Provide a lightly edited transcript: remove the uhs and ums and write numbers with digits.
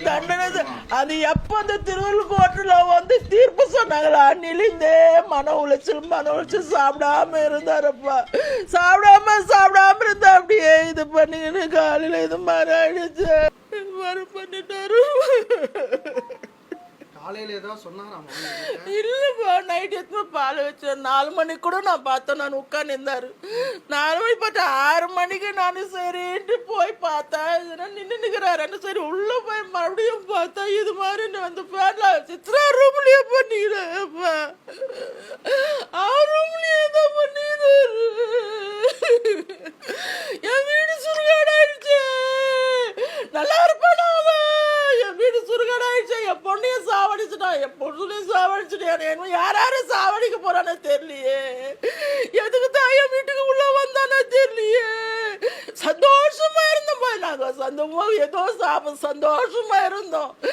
தண்டனை அது எப்ப அந்த திருவள்ளுக்கோட்டில் வந்து தீர்ப்பு சொன்னாங்களா அன்னிலிருந்தே மன உளைச்சல் சாப்பிடாம இருந்தாரப்பா. சாப்பிடாம இருந்தா அப்படியே இது பண்ணிக்கின்னு காலையில இது மாதிரி ஆயிடுச்சு. இது மாதிரி பண்ணிட்டாரு. இல்லப்பா நைட் எத்தனை பால் வச்சேன் 4 மணிக்கு கூட நான் பார்த்தேன். நான் உட்காந்து இருந்தாரு 4 மணி பார்த்தேன். 6 மணிக்கு நான் சரின்ட்டு போய் பார்த்தேன். நின்று நிற்கிறாரு. சரி உள்ள போய் மறுபடியும் பார்த்தா இது மாதிரி வந்து ஃபேன்ல சித்ரா ரூம்லயே பண்ணிக்கிறேன்ப்பா. அவர் ரூம்லயே தான் பண்ணிக்கிறாரு. என் வீடு சுருகாடாயிடுச்சு. நல்லா இருப்பானா அவன்? என் வீடு சுருகாடாயிடுச்சு. என் பொண்ணையும் சாவடிச்சுட்டான். என் பொண்ணுலையும் சாவடிச்சுட்டான். யாரும் சாவடிக்க போறானே தெரியலையே. எதுக்கு தான் என் வீட்டுக்கு உள்ள வந்தானே தெரியலையே. சந்தோஷமா இருந்தோம். நாங்க ஏதோ சந்தோஷமா இருந்தோம்.